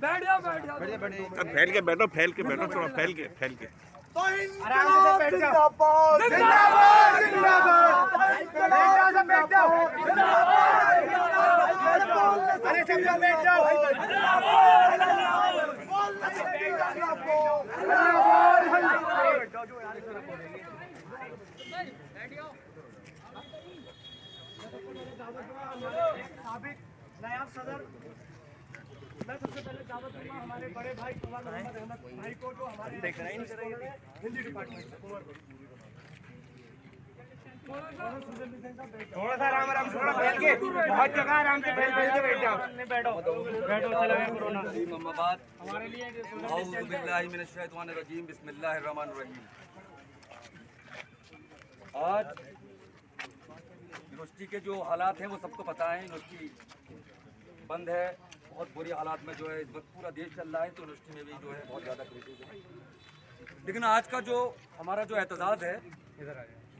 बैठ जाओ फैल के बैठो थोड़ा फैल के जिंदाबाद जिंदाबाद जिंदाबाद बैठ जाओ अरे सब लोग बैठ जाओ साबिक नायब सदर, मैं सबसे पहले दावत दूंगा हमारे बड़े भाई कुंवर मोहम्मद अहमद भाई को, जो हमारे हिंदी डिपार्टमेंट से थोड़ा सा आराम थोड़ा फैल के, बहुत जगह आराम से फैल के बैठ जाओ। बैठो चला गया कोरोना। हमारे लिए औज़ु बिल्लाहि मिनश शैतानिर रजीम, बिस्मिल्लाहिर रहमानिर रहीम। आज यूनिवर्सिटी के जो हालात हैं वो सबको पता है। यूनिवर्सिटी बंद है, बहुत बुरी हालात में जो है इस वक्त पूरा देश चल रहा है, तो यूनिवर्सिटी में भी जो है बहुत ज़्यादा क्राइसिस है। लेकिन आज का जो हमारा जो एहतजाज है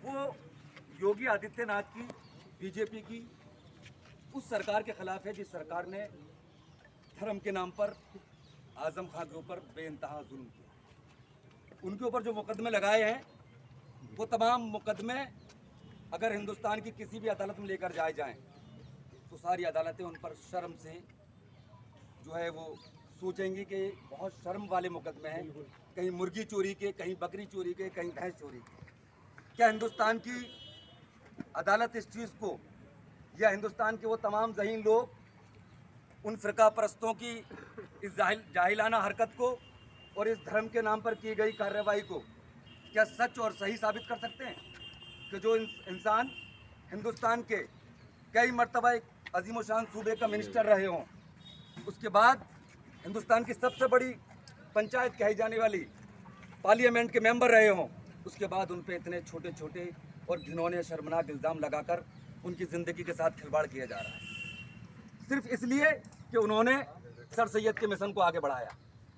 वो योगी आदित्यनाथ की, बीजेपी की उस सरकार के खिलाफ है जिस सरकार ने धर्म के नाम पर आजम खान के ऊपर बेइंतहा जुल्म किया। उनके ऊपर जो मुकदमे लगाए हैं वो तमाम मुकदमे अगर हिंदुस्तान की किसी भी अदालत में लेकर जाएं तो सारी अदालतें उन पर शर्म से जो है वो सोचेंगी कि बहुत शर्म वाले मुकदमे हैं, कहीं मुर्गी चोरी के, कहीं बकरी चोरी के, कहीं भैंस चोरी के। क्या हिंदुस्तान की अदालत इस चीज़ को, या हिंदुस्तान के वो तमाम ज़हीन लोग उन फ़िरका परस्तों की इस जाहिलाना हरकत को और इस धर्म के नाम पर की गई कार्रवाई को क्या सच और सही साबित कर सकते हैं कि जो इंसान हिंदुस्तान के कई मरतबा एक अजीम शान सूबे का मिनिस्टर रहे हों, उसके बाद हिंदुस्तान की सबसे बड़ी पंचायत कही जाने वाली पार्लियामेंट के मेंबर रहे हों, उसके बाद उन पे इतने छोटे छोटे और घिनौने शर्मनाक इल्ज़ाम लगाकर उनकी ज़िंदगी के साथ खिलवाड़ किया जा रहा है, सिर्फ इसलिए कि उन्होंने सर सैयद के मिशन को आगे बढ़ाया।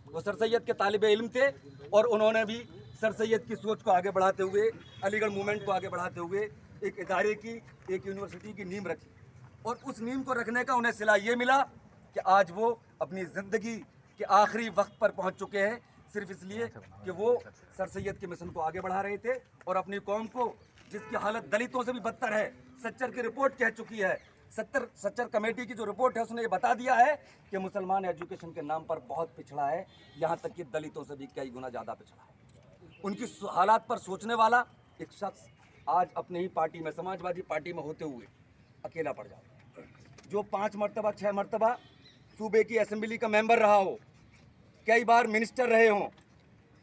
वो सर सैयद के तालिबे इल्म थे और उन्होंने भी सर सैयद की सोच को आगे बढ़ाते हुए, अलीगढ़ मूवमेंट को आगे बढ़ाते हुए एक इदारे की, एक यूनिवर्सिटी की नींव रखी। और उस नींव को रखने का उन्हें सिला ये मिला कि आज वो अपनी ज़िंदगी के आखिरी वक्त पर पहुंच चुके हैं, सिर्फ इसलिए कि वो सर सैयद के मिशन को आगे बढ़ा रहे थे और अपनी कौम को, जिसकी हालत दलितों से भी बदतर है, सच्चर की रिपोर्ट कह चुकी है, सच्चर कमेटी की जो रिपोर्ट है उसने ये बता दिया है कि मुसलमान एजुकेशन के नाम पर बहुत पिछड़ा है, यहाँ तक कि दलितों से भी कई गुना ज़्यादा पिछड़ा है। उनकी हालात पर सोचने वाला एक शख्स आज अपने ही पार्टी में, समाजवादी पार्टी में होते हुए अकेला पड़ जाता है। जो 5 मरतबा 6 मरतबा सूबे की असेंबली का मेंबर रहा हो, कई बार मिनिस्टर रहे हों,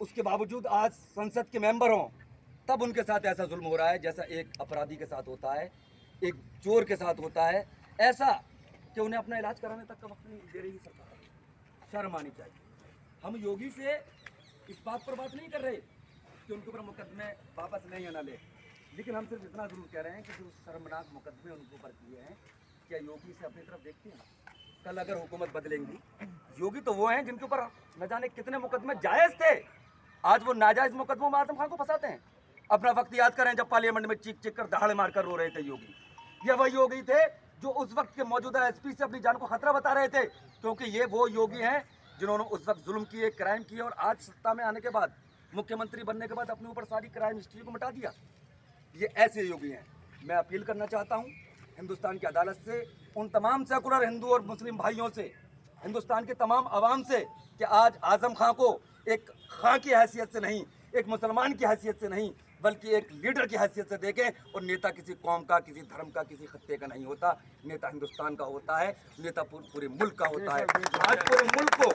उसके बावजूद आज संसद के मेंबर हों, तब उनके साथ ऐसा जुल्म हो रहा है जैसा एक अपराधी के साथ होता है, एक चोर के साथ होता है, ऐसा कि उन्हें अपना इलाज कराने तक का वक्त नहीं दे रही सरकार। शर्म आनी चाहिए। हम योगी से इस बात पर बात नहीं कर रहे कि उनके ऊपर मुकदमे वापस नहीं आना ले, लेकिन हम सिर्फ इतना जरूर कह रहे हैं कि जो शर्मनाक मुकदमे उनके ऊपर किए हैं, क्या योगी से अपनी तरफ देखते हैं? कल अगर हुकूमत बदलेंगी, योगी तो वो हैं जिनके ऊपर न जाने कितने मुकदमे जायज़ थे, आज वो नाजायज़ मुकदमों में आजम खान को फंसाते हैं। अपना वक्त याद करें जब पार्लियामेंट में चीख चीख कर दहाड़े मारकर रो रहे थे योगी। ये वही योगी थे जो उस वक्त के मौजूदा एसपी से अपनी जान को खतरा बता रहे थे, क्योंकि ये वो योगी हैं जिन्होंने उस वक्त जुल्म किए, क्राइम किए और आज सत्ता में आने के बाद, मुख्यमंत्री बनने के बाद अपने ऊपर सारी क्राइम हिस्ट्री को मिटा दिया। ये ऐसे योगी हैं। मैं अपील करना चाहता हूँ हिंदुस्तान की अदालत से, उन तमाम सेकुलर हिंदू और मुस्लिम भाइयों से, हिंदुस्तान के तमाम आवाम से, कि आज आजम खां को एक खां की हैसियत से नहीं, एक मुसलमान की हैसियत से नहीं, बल्कि एक लीडर की हैसियत से देखें। और नेता किसी कौम का, किसी धर्म का, किसी खत्ते का नहीं होता, नेता हिंदुस्तान का होता है, नेता पूरे मुल्क का होता है। आज पूरे मुल्क को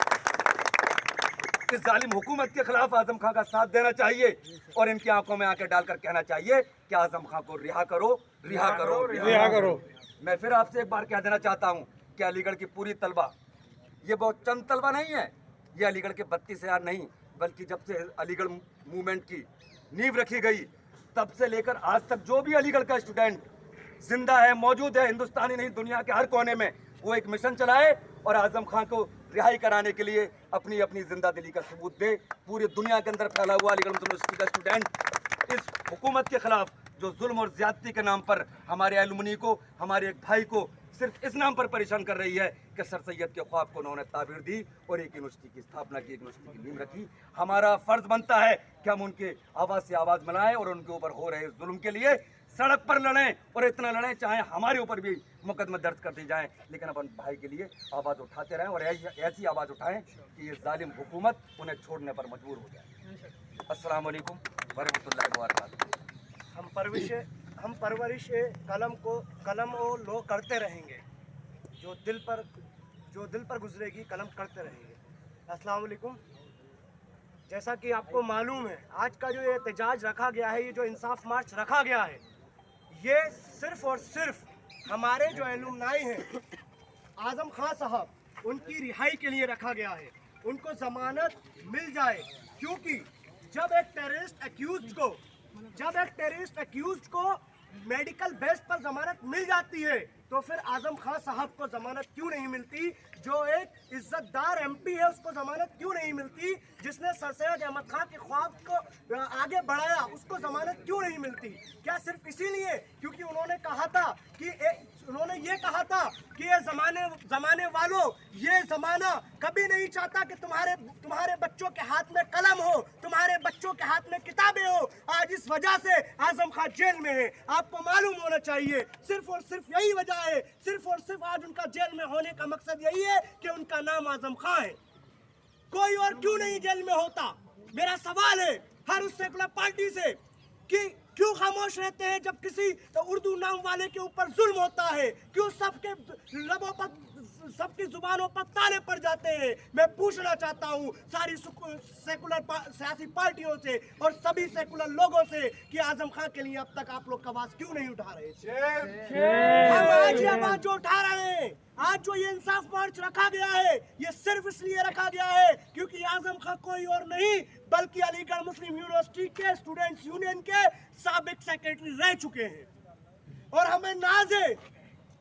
इस जालिम हुकूमत के खिलाफ आजम खां का साथ देना चाहिए और इनकी आंखों में आंखें डालकर कहना चाहिए कि आजम खां को रिहा करो, रिहा करो, रिहा करो। मैं फिर आपसे एक बार कह देना चाहता हूं कि अलीगढ़ की पूरी तलबा, ये बहुत चंद तलबा नहीं है, ये अलीगढ़ के 32,000 नहीं, बल्कि जब से अलीगढ़ मूवमेंट की नींव रखी गई तब से लेकर आज तक जो भी अलीगढ़ का स्टूडेंट जिंदा है, मौजूद है, हिंदुस्तान ही नहीं दुनिया के हर कोने में, वो एक मिशन चलाए और आजम खां को रिहाई कराने के लिए अपनी अपनी जिंदा दिली का सबूत दे। पूरी दुनिया के अंदर फैला हुआ अलीगढ़ मुस्लिम यूनिवर्सिटी का स्टूडेंट इस हुकूमत के खिलाफ जो जुल्म और ज्यादती के नाम पर हमारे एलुमनी को, हमारे एक भाई को सिर्फ इस नाम पर परेशान कर रही है कि सर सैयद के ख्वाब को उन्होंने ताबीर दी और एक यूनिवर्सिटी की स्थापना की, एक यूनिवर्सिटी की नींव रखी। हमारा फर्ज बनता है कि हम उनके आवाज़ से आवाज़ मिलाएं और उनके ऊपर हो रहे जुल्म के लिए सड़क पर लड़ें, और इतना लड़ें चाहे हमारे ऊपर भी मुकदमा दर्ज कर दी जाए, लेकिन अपन भाई के लिए आवाज़ उठाते रहें और ऐसी आवाज़ उठाएं कि ये जालिम हुकूमत उन्हें छोड़ने पर मजबूर हो जाए। अस्सलाम वालेकुम वरहमतुल्लाहि वबरकातुहू। हम परवरिश कलम और लो करते रहेंगे, जो दिल पर गुजरेगी कलम करते रहेंगे। अस्सलाम वालेकुम। जैसा कि आपको मालूम है, आज का जो ये एहतजाज रखा गया है, ये जो इंसाफ मार्च रखा गया है, ये सिर्फ और सिर्फ हमारे जो एलुमनाई हैं आजम खान साहब उनकी रिहाई के लिए रखा गया है। उनको ज़मानत मिल जाए, क्योंकि जब एक टेररिस्ट अक्यूज्ड को मेडिकल बेस पर ज़मानत मिल जाती है तो फिर आजम खान साहब को ज़मानत क्यों नहीं मिलती? जो एक इज्जतदार एमपी है उसको ज़मानत क्यों नहीं मिलती? जिसने सर सैयद अहमद खान के ख्वाब को आगे बढ़ाया उसको ज़मानत क्यों नहीं मिलती? क्या सिर्फ इसीलिए क्योंकि उन्होंने ये कहा था कि ये ज़माने वालों, ये ज़माना कभी नहीं चाहता कि तुम्हारे बच्चों के हाथ में कलम हो, तुम्हारे बच्चों के हाथ में किताबें हो। आज इस वजह से आजम खान जेल में है, आपको मालूम होना चाहिए। सिर्फ और सिर्फ यही वजह है, सिर्फ और सिर्फ आज उनका जेल में होने का मकसद यही है कि उनका नाम आजम खान है। कोई और क्यों नहीं जेल में होता? मेरा सवाल है हर उस सेकुलर पार्टी से कि क्यों खामोश रहते हैं जब किसी उर्दू नाम वाले के ऊपर जुल्म होता है? क्यों सबके लबों पर, सबकी जुबानों पर ताले पड़ जाते हैं? मैं पूछना चाहता हूँ सारी सेकुलर सियासी पार्टियों से और सभी सेकुलर लोगों से कि आजम खान के लिए अब तक आप लोग आवाज क्यों नहीं उठा रहे? हम आज ये आवाज जो उठा रहे हैं, आज जो ये इंसाफ मार्च रखा गया है, ये सिर्फ इसलिए रखा गया है क्योंकि आजम खान कोई और नहीं बल्कि अलीगढ़ मुस्लिम यूनिवर्सिटी के स्टूडेंट्स यूनियन के साबिक सेक्रेटरी रह चुके हैं। और हमें नाज है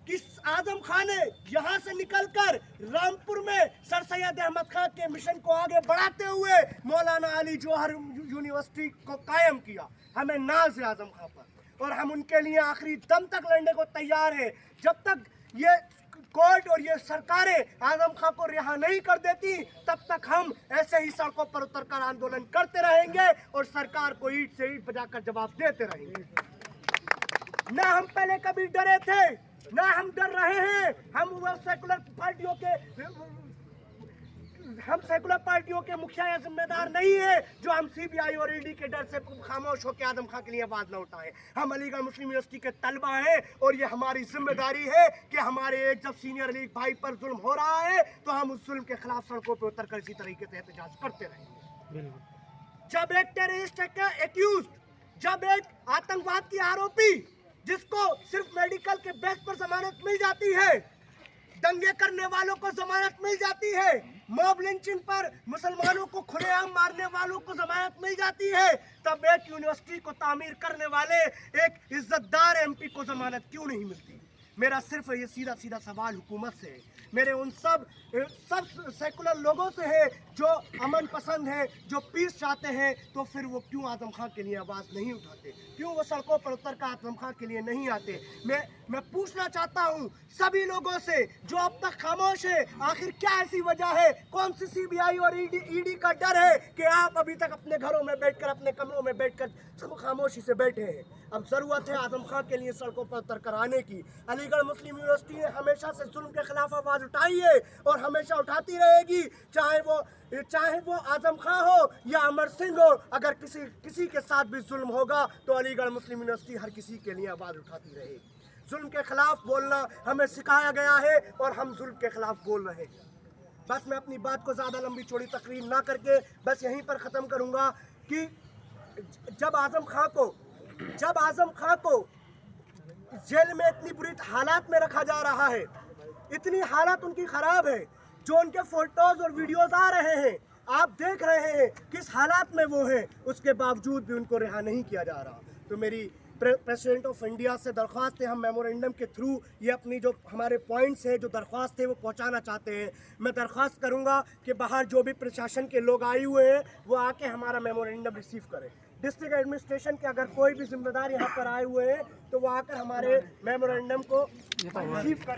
कि आजम खान ने यहाँ से निकलकर रामपुर में सर सैयद अहमद खान के मिशन को आगे बढ़ाते हुए मौलाना अली जौहर यूनिवर्सिटी को कायम किया। हमें नाज है आजम खान पर और हम उनके लिए आखिरी दम तक लड़ने को तैयार हैं। जब तक ये कोर्ट और ये सरकारें आजम खान को रिहा नहीं कर देती तब तक हम ऐसे ही सड़कों पर उतरकर आंदोलन करते रहेंगे और सरकार को ईंट से ईंट बजाकर जवाब देते रहेंगे। न हम पहले कभी डरे थे, न हम डर रहे हैं। हम सेकुलर पार्टियों के मुखिया या जिम्मेदार नहीं है जो हम सीबीआई और ईडी के डर से खामोश होकर आजम खान के लिए आवाज न उठाएं। हम अलीगढ़ मुस्लिम यूनिवर्सिटी के तलबा हैं और ये हमारी जिम्मेदारी है कि हमारे एक जब सीनियर लीग भाई पर जुल्म हो रहा है तो हम उस जुल्म के खिलाफ सड़कों पर उतरकर इसी तरीके से एहतजाज करते रहेंगे। जब एक टेररिस्ट एक्यूज, जब एक आतंकवाद की आरोपी जिसको सिर्फ मेडिकल के बेस पर जमानत मिल जाती है, दंगे करने वालों को जमानत मिल जाती है, मॉब लिंचिंग पर मुसलमानों को खुलेआम मारने वालों को जमानत मिल जाती है, तब एक यूनिवर्सिटी को तामीर करने वाले एक इज्जतदार एमपी को जमानत क्यों नहीं मिलती? मेरा सिर्फ ये सीधा सीधा सवाल हुकूमत से है, मेरे उन सब सेकुलर लोगों से है जो अमन पसंद है, जो पीस चाहते हैं, तो फिर वो क्यों आजम खान के लिए आवाज़ नहीं उठाते? क्यों वो सड़कों पर उतर कर आजम खान के लिए नहीं आते? मैं पूछना चाहता हूँ सभी लोगों से जो अब तक खामोश है, आखिर क्या ऐसी वजह है? कौन सी सीबीआई और ईडी का डर है कि आप अभी तक अपने घरों में बैठकर, अपने कमरों में बैठकर खामोशी से बैठे हैं? अब ज़रूरत है आजम खान के लिए सड़कों पर उतर कर आने की। अलीगढ़ मुस्लिम यूनिवर्सिटी ने हमेशा से जुल्म के खिलाफ आवाज़ उठाई है और हमेशा उठाती रहेगी, चाहे वो आजम खान हो या अमर सिंह हो। अगर किसी के साथ भी जुल्म होगा तो अलीगढ़ मुस्लिम यूनिवर्सिटी हर किसी के लिए आवाज़ उठाती रहेगी। जुल्म के खिलाफ बोलना हमें सिखाया गया है और हम जुल्म के खिलाफ बोल रहे हैं। बस मैं अपनी बात को ज़्यादा लंबी चौड़ी तकरीर ना करके बस यहीं पर ख़त्म करूँगा कि जब आजम खान को जेल में इतनी बुरी हालात में रखा जा रहा है, इतनी हालत उनकी ख़राब है, जो उनके फोटोज़ और वीडियोज़ आ रहे हैं, आप देख रहे हैं किस हालात में वो हैं, उसके बावजूद भी उनको रिहा नहीं किया जा रहा। तो मेरी प्रेसिडेंट ऑफ इंडिया से दरख्वास्त है, हम मेमोरेंडम के थ्रू ये अपनी जो हमारे पॉइंट्स हैं, जो दरख्वास्त है वो पहुंचाना चाहते हैं। मैं दरख्वास्त करूंगा कि बाहर जो भी प्रशासन के लोग आए हुए हैं वो आके हमारा मेमोरेंडम रिसीव करें। डिस्ट्रिक्ट एडमिनिस्ट्रेशन के अगर कोई भी जिम्मेदार यहाँ पर आए हुए हैं तो वो आकर हमारे मेमोरेंडम को रिसीव करें।